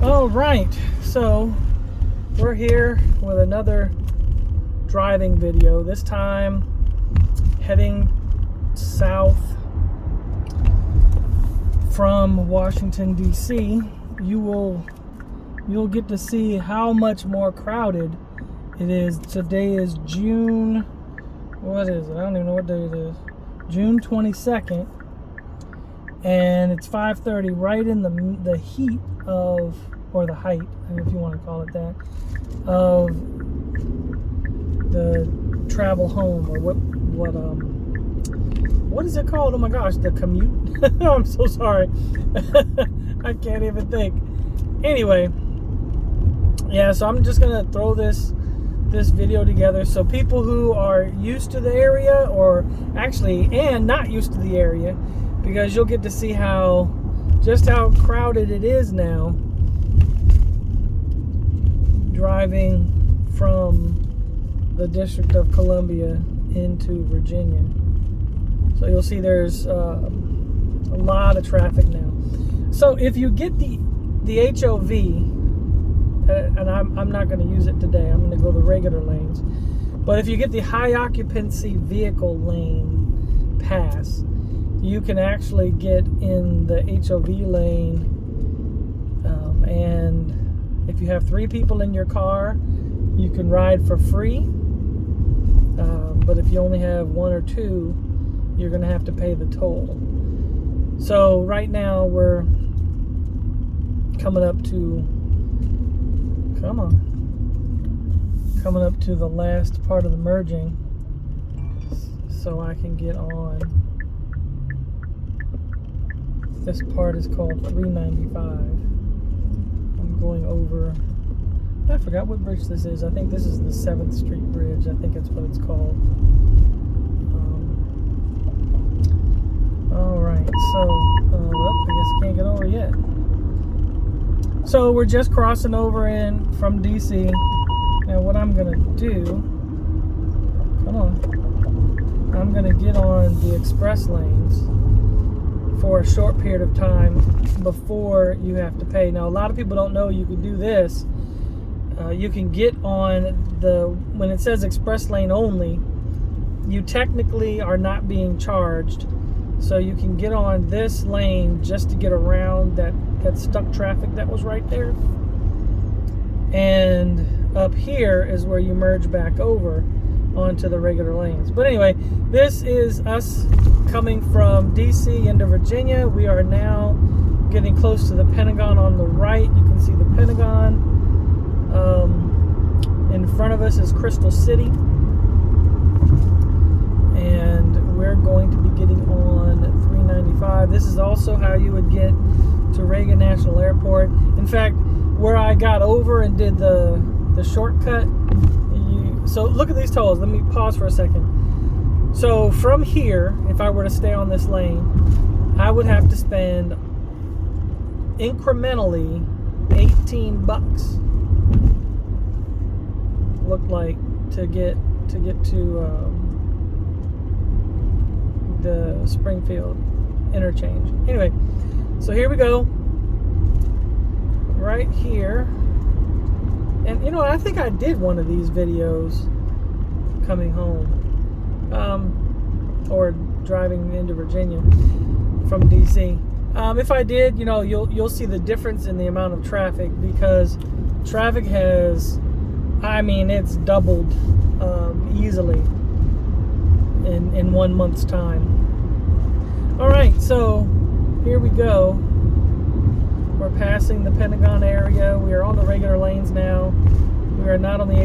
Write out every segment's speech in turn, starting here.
All right, so we're here with another driving video. This time heading south from Washington D.C. You'll get to see how much more crowded it is. Today is June, what is it? I don't even know what day it is. June 22nd, and it's 5:30, right in the heat of, or the height, if you want to call it that, of the travel home, or what is it called? Oh my gosh, the commute. I'm so sorry. I can't even think. Anyway, yeah, so I'm just gonna throw this video together so people who are used to the area, or actually and not used to the area, because you'll get to see just how crowded it is now driving from the District of Columbia into Virginia. So you'll see there's a lot of traffic now. So if you get the HOV, and I'm not going to use it today, I'm going to go the regular lanes, but if you get the high occupancy vehicle lane pass, you can actually get in the HOV lane, and if you have 3 people in your car, you can ride for free, but if you only have 1 or 2, you're going to have to pay the toll. So right now we're coming up to the last part of the merging, so I can get on. This part is called 395. I'm going over, I forgot what bridge this is. I think this is the 7th Street Bridge. I think that's what it's called. Alright, so, I guess I can't get over yet. So we're just crossing over from DC. Now what I'm going to do, I'm going to get on the express lanes for a short period of time before you have to pay. Now a lot of people don't know you can do this. You can get on when it says express lane only, you technically are not being charged. So you can get on this lane just to get around that stuck traffic that was right there. And up here is where you merge back over onto the regular lanes. But anyway, this is us coming from DC into Virginia. We are now getting close to the Pentagon on the right. You can see the Pentagon. In front of us is Crystal City. And we're going to be getting on 395. This is also how you would get to Reagan National Airport. In fact, where I got over and did the shortcut, so look at these tolls. Let me pause for a second. So from here, if I were to stay on this lane, I would have to spend incrementally $18, looked like, to get to the Springfield interchange. Anyway, so here we go, right here. And you know, I think I did one of these videos coming home, or driving into Virginia from DC. If I did, you know, you'll see the difference in the amount of traffic, because traffic has, it's doubled easily in 1 month's time. All right, so here we go. We're passing the Pentagon area. We are on the regular lanes now. We are not on the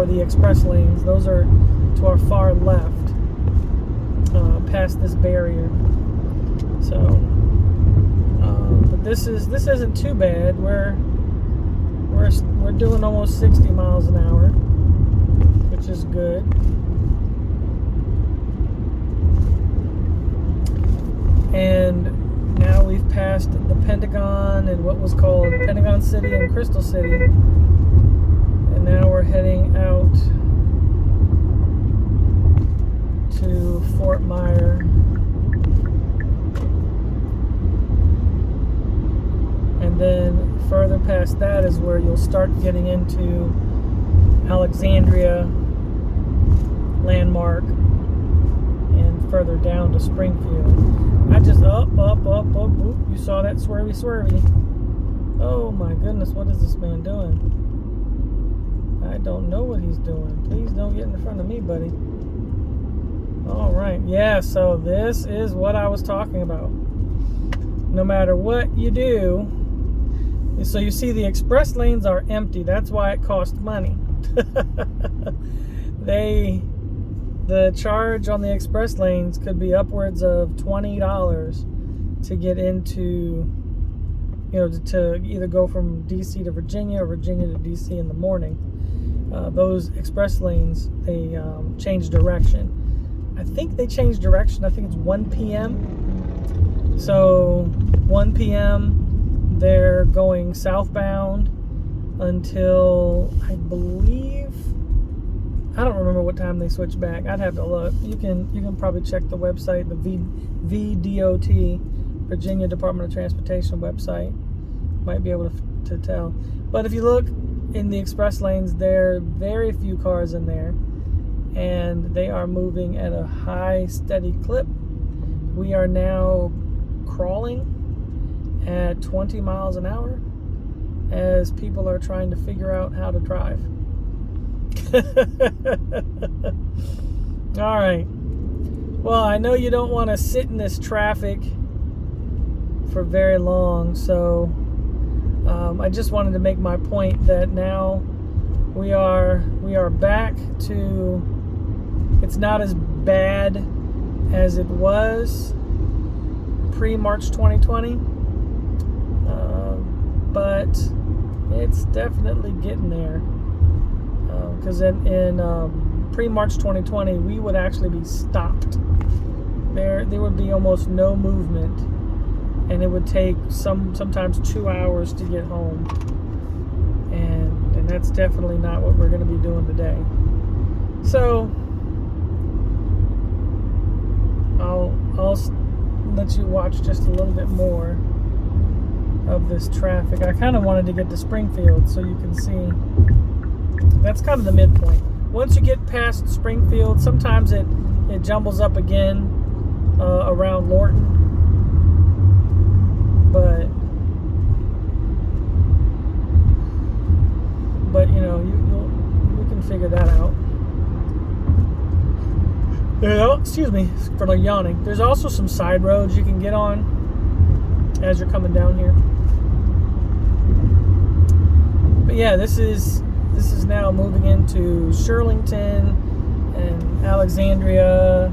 the express lanes. Those are to our far left, past this barrier. So, but this isn't too bad. We're doing almost 60 miles an hour, which is good. And now we've passed the Pentagon and what was called Pentagon City and Crystal City. And now we're heading out to Fort Myer. And then further past that is where you'll start getting into Alexandria, Landmark, and further down to Springfield. I just up. Oop, you saw that swervy. Oh my goodness, what is this man doing? I don't know what he's doing. Please don't get in front of me, buddy. All right, yeah, so this is what I was talking about. No matter what you do, so you see the express lanes are empty. That's why it costs money. The charge on the express lanes could be upwards of $20 to get into, to either go from DC to Virginia or Virginia to DC in the morning. Those express lanes, they change direction. I think they changed direction. I think it's 1 p.m. So 1 p.m. they're going southbound until I believe, I don't remember what time they switch back. I'd have to look. You can probably check the website, the VDOT, Virginia Department of Transportation website. Might be able to tell. But if you look in the express lanes, there are very few cars in there, and they are moving at a high, steady clip. We are now crawling at 20 miles an hour as people are trying to figure out how to drive. All right. Well, I know you don't want to sit in this traffic for very long, so I just wanted to make my point that now we are back to, it's not as bad as it was pre-March 2020, but it's definitely getting there. Because in pre-March 2020, we would actually be stopped. There would be almost no movement, and it would take sometimes 2 hours to get home. And that's definitely not what we're going to be doing today. So I'll let you watch just a little bit more of this traffic. I kind of wanted to get to Springfield so you can see. That's kind of the midpoint. Once you get past Springfield, sometimes it jumbles up again around Lorton. But you can figure that out. Excuse me for the yawning. There's also some side roads you can get on as you're coming down here. But yeah, this is now moving into Shirlington and Alexandria,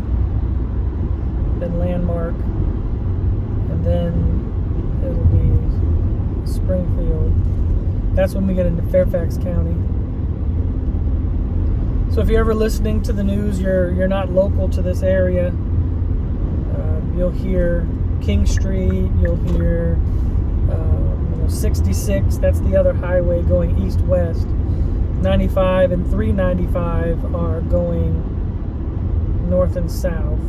then Landmark, and then it'll be Springfield. That's when we get into Fairfax County. So if you're ever listening to the news, you're not local to this area, you'll hear King Street, you'll hear 66, that's the other highway going east-west. 95 and 395 are going north and south.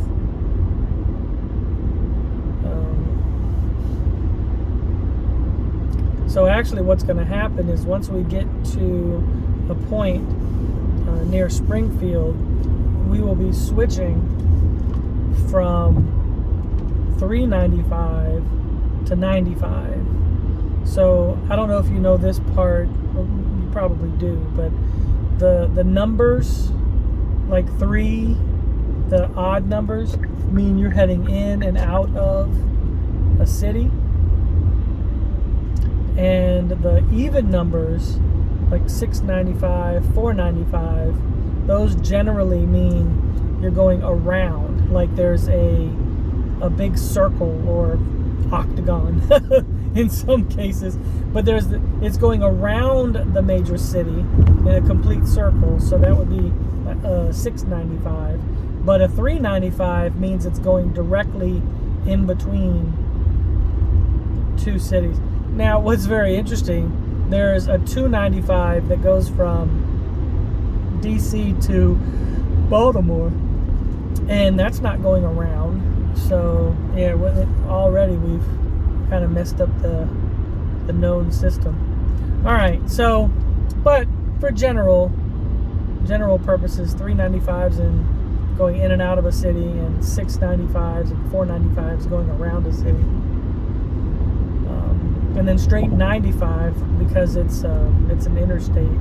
So actually what's going to happen is once we get to a point near Springfield, we will be switching from 395 to 95. So I don't know if you know this part, you probably do, but the numbers, like 3, the odd numbers, mean you're heading in and out of a city. And the even numbers, like 695, 495, those generally mean you're going around, like there's a big circle or octagon in some cases, but it's going around the major city in a complete circle, so that would be 695. But a 395 means it's going directly in between two cities. Now, what's very interesting, there's a 295 that goes from DC to Baltimore, and that's not going around. So yeah, already we've kind of messed up the the known system. All right, so, but for general purposes, 395s and going in and out of a city, and 695s and 495s going around a city, and then straight 95 because it's an interstate.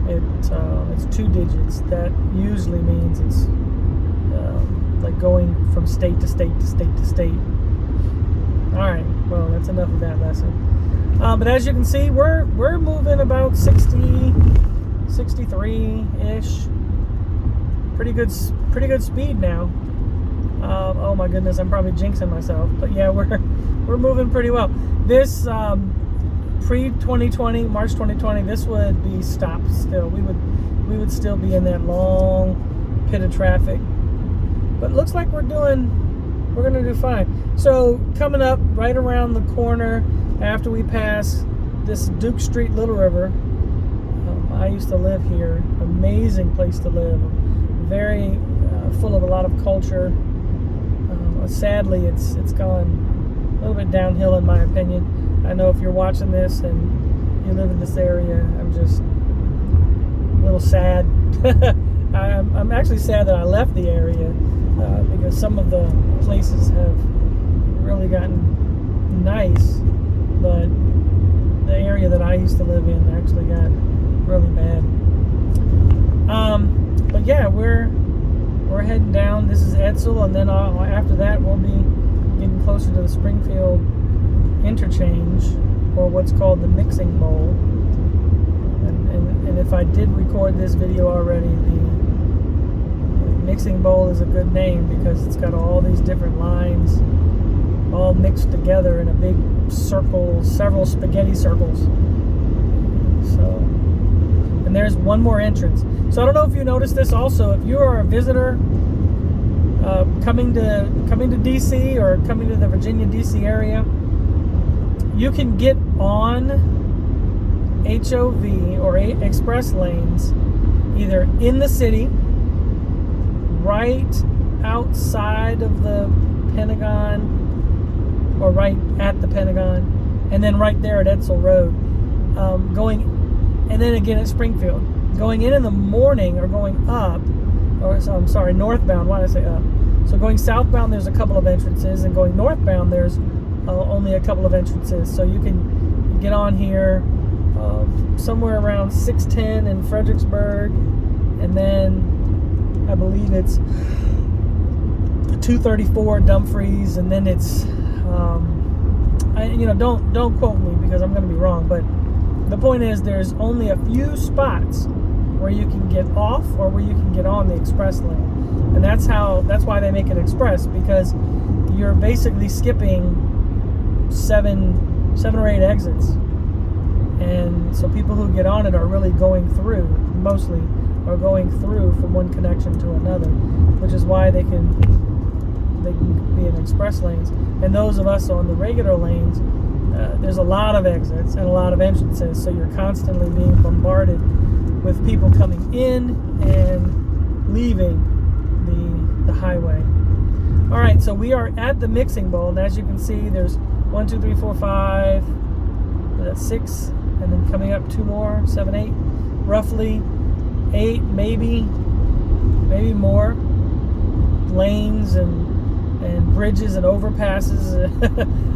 It's 2 digits. That usually means it's like going from state to state to state to state. All right, well, that's enough of that lesson. But as you can see, we're moving about 60, 63-ish. Pretty good speed now. Oh my goodness, I'm probably jinxing myself, but yeah, we're moving pretty well. This pre-2020, March 2020, this would be stopped still. We would still be in that long pit of traffic. But it looks like we're gonna do fine. So coming up right around the corner after we pass this Duke Street, Little River. I used to live here. Amazing place to live. Very full of a lot of culture. Sadly, it's gone a little bit downhill in my opinion. I know if you're watching this and you live in this area, I'm just a little sad. I'm actually sad that I left the area because some of the places have really gotten nice, but the area that I used to live in actually got really bad. But yeah, we're heading down. This is Edsel, and then after that we'll be getting closer to the Springfield interchange, or what's called the mixing bowl. And if I did record this video already, the mixing bowl is a good name because it's got all these different lines all mixed together in a big circle, several spaghetti circles. So, and there's one more entrance. So I don't know if you noticed this also. If you are a visitor coming to DC or coming to the Virginia DC area, you can get on HOV or express lanes either in the city, right outside of the Pentagon, or right at the Pentagon, and then right there at Edsel Road, and then again at Springfield. Going in the morning or going up, or I'm sorry, northbound. Why did I say up? So going southbound, there's a couple of entrances, and going northbound, there's only a couple of entrances. So you can get on here somewhere around 610 in Fredericksburg, and then I believe it's 234 Dumfries, and then it's don't quote me because I'm going to be wrong, but the point is there's only a few spots where you can get off or where you can get on the express lane, and that's why they make it express, because you're basically skipping seven or 8 exits, and so people who get on it are really mostly going through from one connection to another, which is why they can be in express lanes. And those of us on the regular lanes, there's a lot of exits and a lot of entrances, so you're constantly being bombarded with people coming in and leaving the highway. All right, so we are at the mixing bowl, and as you can see, there's 1, 2, 3, 4, 5, that's 6, and then coming up 2 more, 7, 8, roughly 8, maybe more lanes and bridges and overpasses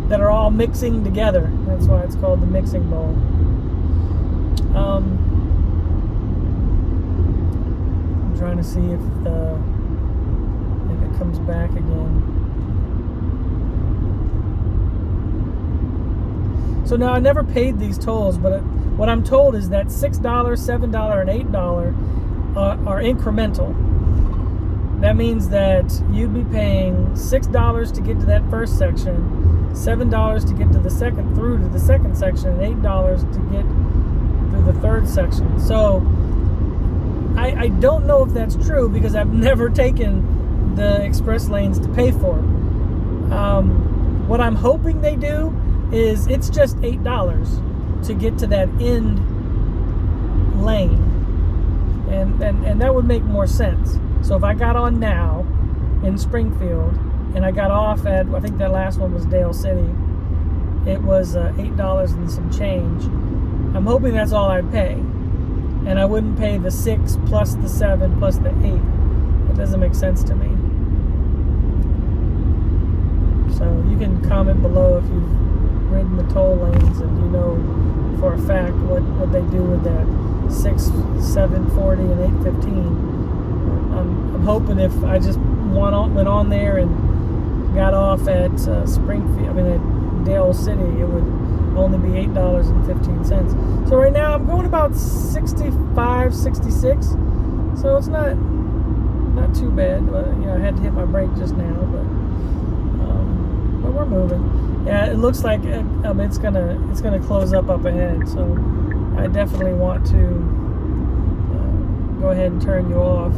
that are all mixing together. That's why it's called the mixing bowl. I'm trying to see if it comes back again. So now I never paid these tolls, but what I'm told is that $6, $7, and $8 are incremental. That means that you'd be paying $6 to get to that first section, $7 to get to the second section, and $8 to get through the third section. So I don't know if that's true because I've never taken the express lanes to pay for. What I'm hoping they do is it's just $8 to get to that end lane, and that would make more sense. So if I got on now in Springfield and I got off at, I think that last one was Dale City, it was $8 and some change. I'm hoping that's all I pay, and I wouldn't pay the 6 plus the 7 plus the 8. It doesn't make sense to me. So you can comment below if you've ridden the toll lanes and you know for a fact what they do with that 6, 740 and 815. I'm hoping if I just went on there and got off at Springfield, at Dale City, it would only be $8.15. So right now I'm going about 65, 66. So it's not too bad. But, I had to hit my brake just now, but we're moving. Yeah, it looks like it's gonna close up ahead. So I definitely want to go ahead and turn you off,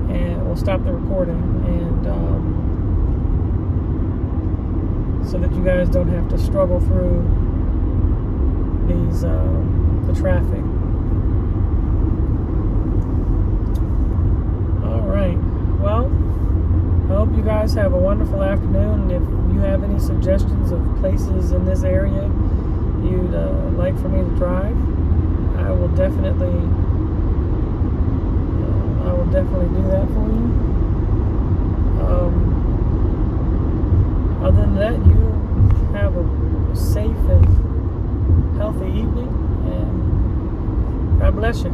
and we'll stop the recording, and so that you guys don't have to struggle through the traffic. All right. Well, I hope you guys have a wonderful afternoon. If you have any suggestions of places in this area you'd like for me to drive, I will definitely do that for you. Other than that, you have a safe and healthy evening, and God bless you.